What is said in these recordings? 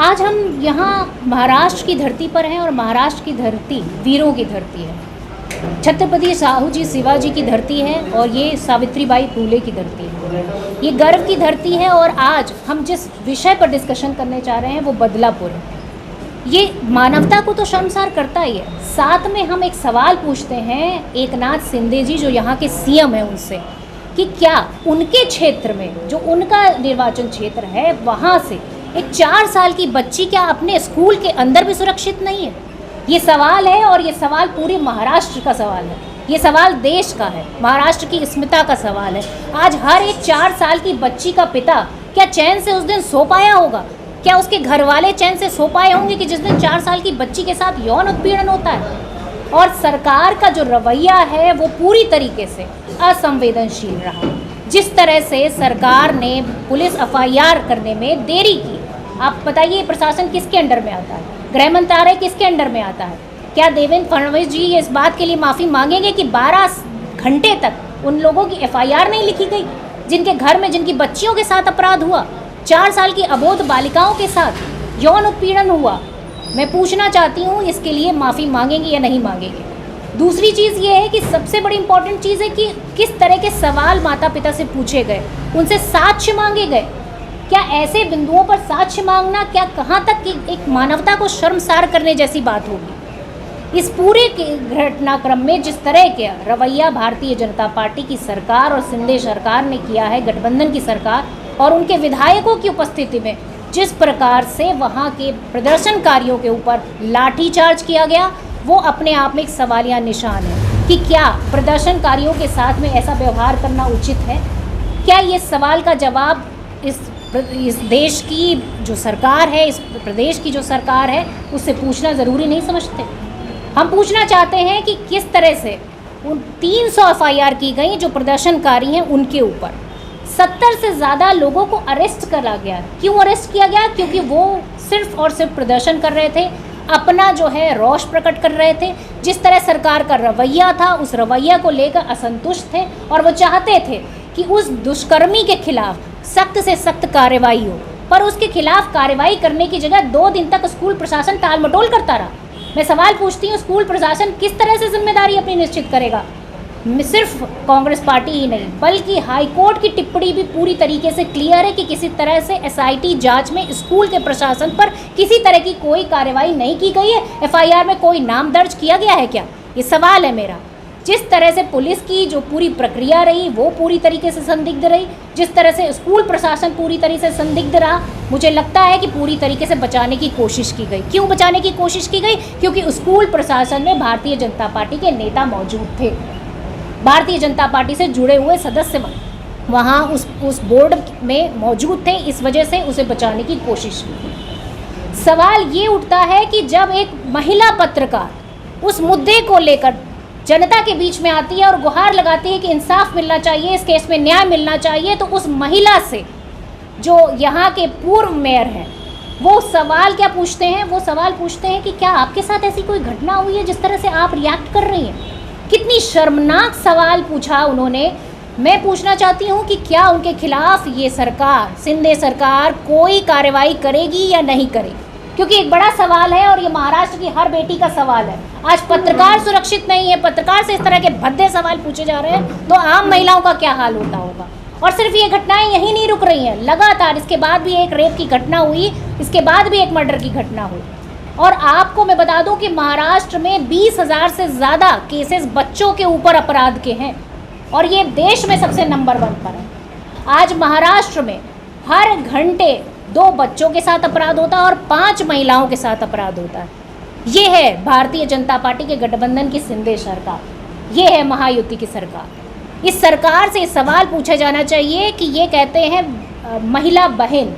आज हम यहाँ महाराष्ट्र की धरती पर हैं और महाराष्ट्र की धरती वीरों की धरती है। छत्रपति साहू जी शिवाजी की धरती है और ये सावित्रीबाई फुले की धरती है। ये गर्व की धरती है और आज हम जिस विषय पर डिस्कशन करने जा रहे हैं वो बदलापुर है। ये मानवता को तो शर्मसार करता ही है। साथ में हम एक सवाल पूछते हैं एकनाथ शिंदे जी जो यहाँ के सीएम हैं उनसे कि क्या उनके क्षेत्र में जो उनका निर्वाचन क्षेत्र है वहाँ से एक 4 साल की बच्ची क्या अपने स्कूल के अंदर भी सुरक्षित नहीं है। ये सवाल है और ये सवाल पूरे महाराष्ट्र का सवाल है। ये सवाल देश का है, महाराष्ट्र की अस्मिता का सवाल है। आज हर एक 4 साल की बच्ची का पिता क्या चैन से उस दिन सो पाया होगा? क्या उसके घर वाले चैन से सो पाए होंगे कि जिस दिन 4 साल की बच्ची के साथ यौन उत्पीड़न होता है? और सरकार का जो रवैया है वो पूरी तरीके से असंवेदनशील रहा। जिस तरह से सरकार ने पुलिस एफआईआर करने में देरी की, आप बताइए प्रशासन किसके अंडर में आता है? गृह मंत्रालय किसके अंडर में आता है? क्या देवेंद्र फडणवीस जी इस बात के लिए माफ़ी मांगेंगे कि 12 घंटे तक उन लोगों की एफआईआर नहीं लिखी गई जिनके घर में जिनकी बच्चियों के साथ अपराध हुआ, 4 साल की अबोध बालिकाओं के साथ यौन उत्पीड़न हुआ? मैं पूछना चाहती हूँ इसके लिए माफ़ी मांगेंगे या नहीं मांगेंगे। दूसरी चीज़ ये है कि सबसे बड़ी इंपॉर्टेंट चीज़ है कि किस तरह के सवाल माता पिता से पूछे गए, उनसे साक्ष्य मांगे गए। क्या ऐसे बिंदुओं पर साक्ष्य मांगना क्या कहाँ तक कि एक मानवता को शर्मसार करने जैसी बात होगी? इस पूरे घटनाक्रम में जिस तरह के रवैया भारतीय जनता पार्टी की सरकार और शिंदे सरकार ने किया है, गठबंधन की सरकार और उनके विधायकों की उपस्थिति में जिस प्रकार से वहाँ के प्रदर्शनकारियों के ऊपर लाठीचार्ज किया गया, वो अपने आप में एक सवालिया निशान है कि क्या प्रदर्शनकारियों के साथ में ऐसा व्यवहार करना उचित है? क्या ये सवाल का जवाब इस देश की जो सरकार है, इस प्रदेश की जो सरकार है, उससे पूछना ज़रूरी नहीं समझते? हम पूछना चाहते हैं कि किस तरह से उन 300 एफआईआर की गई जो प्रदर्शनकारी हैं उनके ऊपर 70 से ज़्यादा लोगों को अरेस्ट करा गया। क्यों अरेस्ट किया गया? क्योंकि वो सिर्फ और सिर्फ प्रदर्शन कर रहे थे, अपना जो है रोष प्रकट कर रहे थे। जिस तरह सरकार का रवैया था उस रवैया को लेकर असंतुष्ट थे और वो चाहते थे कि उस दुष्कर्मी के खिलाफ सख्त से सख्त कार्रवाई हो, पर उसके खिलाफ कार्रवाई करने की जगह 2 दिन तक स्कूल प्रशासन टाल मटोल करता रहा। मैं सवाल पूछती हूँ, स्कूल प्रशासन किस तरह से जिम्मेदारी अपनी निश्चित करेगा? सिर्फ कांग्रेस पार्टी ही नहीं बल्कि हाईकोर्ट की टिप्पणी भी पूरी तरीके से क्लियर है कि किसी तरह से एसआईटी जांच में स्कूल के प्रशासन पर किसी तरह की कोई कार्रवाई नहीं की गई है। एफआईआर में कोई नाम दर्ज किया गया है क्या? ये सवाल है मेरा। जिस तरह से पुलिस की जो पूरी प्रक्रिया रही वो पूरी तरीके से संदिग्ध रही, जिस तरह से स्कूल प्रशासन पूरी तरह से संदिग्ध रहा, मुझे लगता है कि पूरी तरीके से बचाने की कोशिश की गई। क्यों बचाने की कोशिश की गई? क्योंकि स्कूल प्रशासन में भारतीय जनता पार्टी के नेता मौजूद थे, भारतीय जनता पार्टी से जुड़े हुए सदस्य वहाँ उस बोर्ड में मौजूद थे, इस वजह से उसे बचाने की कोशिश की। सवाल ये उठता है कि जब एक महिला पत्रकार उस मुद्दे को लेकर जनता के बीच में आती है और गुहार लगाती है कि इंसाफ मिलना चाहिए, इस केस में न्याय मिलना चाहिए, तो उस महिला से जो यहाँ के पूर्व मेयर हैं वो सवाल क्या पूछते हैं? वो सवाल पूछते हैं कि क्या आपके साथ ऐसी कोई घटना हुई है जिस तरह से आप रिएक्ट कर रही हैं? कितनी शर्मनाक सवाल पूछा उन्होंने। मैं पूछना चाहती हूँ कि क्या उनके खिलाफ ये सरकार, शिंदे सरकार कोई कार्रवाई करेगी या नहीं करेगी? क्योंकि एक बड़ा सवाल है और ये महाराष्ट्र की हर बेटी का सवाल है। आज पत्रकार सुरक्षित नहीं है, पत्रकार से इस तरह के भद्दे सवाल पूछे जा रहे हैं तो आम महिलाओं का क्या हाल होता होगा? और सिर्फ ये घटनाएं यहीं नहीं रुक रही हैं, लगातार इसके बाद भी एक रेप की घटना हुई, इसके बाद भी एक मर्डर की घटना हुई। और आपको मैं बता दूं कि महाराष्ट्र में 20,000 से ज़्यादा केसेस बच्चों के ऊपर अपराध के हैं और ये देश में सबसे नंबर 1 पर है। आज महाराष्ट्र में हर घंटे 2 बच्चों के साथ अपराध होता है और 5 महिलाओं के साथ अपराध होता है। ये है भारतीय जनता पार्टी के गठबंधन की शिंदे सरकार, ये है महायुति की सरकार। इस सरकार से सवाल पूछा जाना चाहिए कि ये कहते हैं महिला बहन।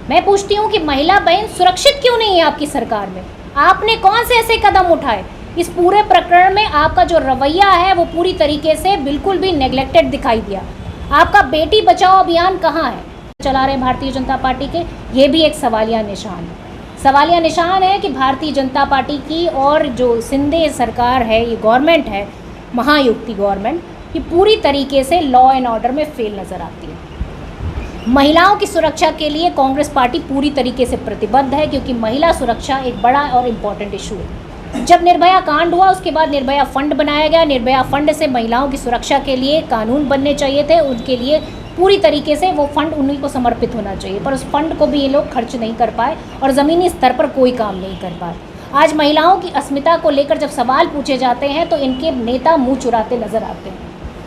मैं पूछती हूँ कि महिला बहन सुरक्षित क्यों नहीं है आपकी सरकार में? आपने कौन से ऐसे कदम उठाए? इस पूरे प्रकरण में आपका जो रवैया है वो पूरी तरीके से बिल्कुल भी नेग्लेक्टेड दिखाई दिया। आपका बेटी बचाओ अभियान कहाँ है चला रहे भारतीय जनता पार्टी के? ये भी एक सवालिया निशान है। सवालिया निशान है कि भारतीय जनता पार्टी की और जो शिंदे सरकार है, ये गवर्नमेंट है, महायुति गवर्नमेंट, ये पूरी तरीके से लॉ एंड ऑर्डर में फेल नज़र आती है। महिलाओं की सुरक्षा के लिए कांग्रेस पार्टी पूरी तरीके से प्रतिबद्ध है, क्योंकि महिला सुरक्षा एक बड़ा और इम्पॉर्टेंट इशू है। जब निर्भया कांड हुआ उसके बाद निर्भया फंड बनाया गया। निर्भया फंड से महिलाओं की सुरक्षा के लिए कानून बनने चाहिए थे, उनके लिए पूरी तरीके से वो फंड उन्हीं को समर्पित होना चाहिए, पर उस फंड को भी ये लोग खर्च नहीं कर पाए और ज़मीनी स्तर पर कोई काम नहीं कर पाए। आज महिलाओं की अस्मिता को लेकर जब सवाल पूछे जाते हैं तो इनके नेता मुँह चुराते नजर आते हैं।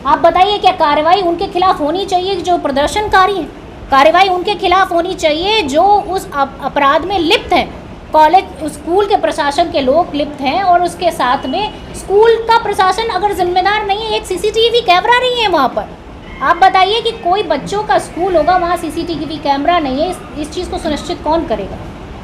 आप बताइए, क्या कार्रवाई उनके खिलाफ होनी चाहिए जो प्रदर्शनकारी हैं? कार्रवाई उनके खिलाफ होनी चाहिए जो उस अपराध में लिप्त हैं। कॉलेज स्कूल के प्रशासन के लोग लिप्त हैं और उसके साथ में स्कूल का प्रशासन अगर जिम्मेदार नहीं है, एक सीसीटीवी कैमरा नहीं है वहाँ पर। आप बताइए कि कोई बच्चों का स्कूल होगा, वहाँ सीसीटीवी कैमरा नहीं है, इस चीज़ को सुनिश्चित कौन करेगा?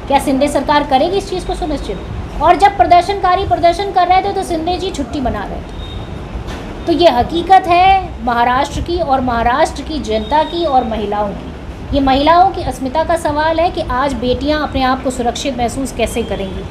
क्या शिंदे सरकार करेगी इस चीज़ को सुनिश्चित? और जब प्रदर्शनकारी प्रदर्शन कर रहे थे तो शिंदे जी छुट्टी मना रहे थे। तो ये हकीकत है महाराष्ट्र की और महाराष्ट्र की जनता की और महिलाओं की। ये महिलाओं की अस्मिता का सवाल है कि आज बेटियां अपने आप को सुरक्षित महसूस कैसे करेंगी।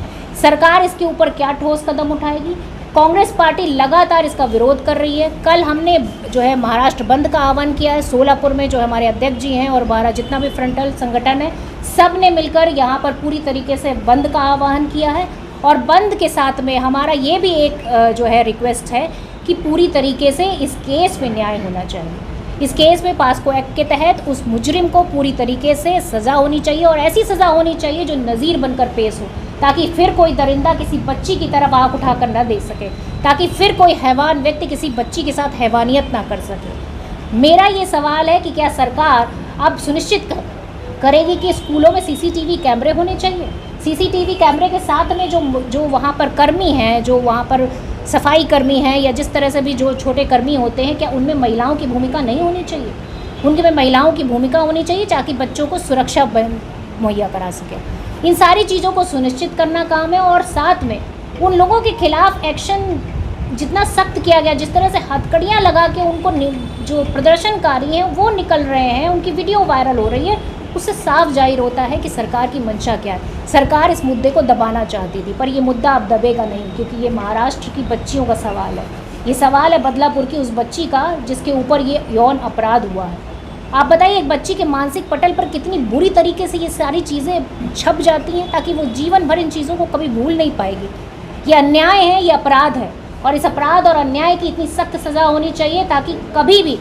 सरकार इसके ऊपर क्या ठोस कदम उठाएगी? कांग्रेस पार्टी लगातार इसका विरोध कर रही है। कल हमने जो है महाराष्ट्र बंद का आह्वान किया है। सोलापुर में जो हमारे अध्यक्ष जी हैं और हमारा जितना भी फ्रंटल संगठन है, सब ने मिलकर यहाँ पर पूरी तरीके से बंद का आह्वान किया है। और बंद के साथ में हमारा ये भी एक जो है रिक्वेस्ट है कि पूरी तरीके से इस केस में न्याय होना चाहिए। इस केस में पास्को एक्ट के तहत उस मुजरिम को पूरी तरीके से सज़ा होनी चाहिए और ऐसी सज़ा होनी चाहिए जो नज़ीर बनकर पेश हो, ताकि फिर कोई दरिंदा किसी बच्ची की तरफ आँख उठाकर न देख सके, ताकि फिर कोई हैवान व्यक्ति किसी बच्ची के साथ हैवानियत ना कर सके। मेरा ये सवाल है कि क्या सरकार अब सुनिश्चित करेगी कि स्कूलों में सीसीटीवी कैमरे होने चाहिए? सीसीटीवी कैमरे के साथ में जो वहाँ पर कर्मी हैं, जो वहाँ पर सफाई कर्मी हैं या जिस तरह से भी जो छोटे कर्मी होते हैं, क्या उनमें महिलाओं की भूमिका नहीं होनी चाहिए? उनके में महिलाओं की भूमिका होनी चाहिए ताकि बच्चों को सुरक्षा मुहैया करा सके। इन सारी चीज़ों को सुनिश्चित करना काम है और साथ में उन लोगों के खिलाफ एक्शन जितना सख्त किया गया, जिस तरह से हथकड़ियाँ लगा के उनको जो प्रदर्शनकारी हैं वो निकल रहे हैं, उनकी वीडियो वायरल हो रही है, उससे साफ जाहिर होता है कि सरकार की मंशा क्या है। सरकार इस मुद्दे को दबाना चाहती थी, पर ये मुद्दा अब दबेगा नहीं, क्योंकि ये महाराष्ट्र की बच्चियों का सवाल है। ये सवाल है बदलापुर की उस बच्ची का जिसके ऊपर ये यौन अपराध हुआ है। आप बताइए, एक बच्ची के मानसिक पटल पर कितनी बुरी तरीके से ये सारी चीज़ें छप जाती हैं, ताकि वो जीवन भर इन चीज़ों को कभी भूल नहीं पाएगी। ये अन्याय है, ये अपराध है, और इस अपराध और अन्याय की इतनी सख्त सज़ा होनी चाहिए ताकि कभी भी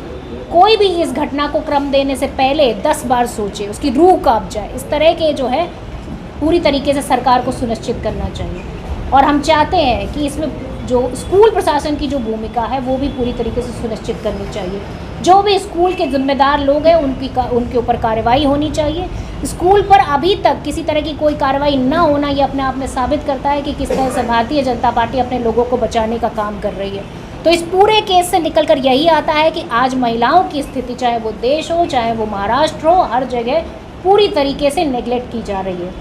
कोई भी इस घटना को क्रम देने से पहले 10 बार सोचे, उसकी रूह कांप जाए। इस तरह के जो है पूरी तरीके से सरकार को सुनिश्चित करना चाहिए। और हम चाहते हैं कि इसमें जो स्कूल प्रशासन की जो भूमिका है वो भी पूरी तरीके से सुनिश्चित करनी चाहिए। जो भी स्कूल के जिम्मेदार लोग हैं उनके ऊपर कार्रवाई होनी चाहिए। स्कूल पर अभी तक किसी तरह की कोई कार्रवाई ना होना ये अपने आप में साबित करता है कि किस तरह से भारतीय जनता पार्टी अपने लोगों को बचाने का काम कर रही है। तो इस पूरे केस से निकलकर यही आता है कि आज महिलाओं की स्थिति, चाहे वो देश हो चाहे वो महाराष्ट्र हो, हर जगह पूरी तरीके से नेग्लेक्ट की जा रही है।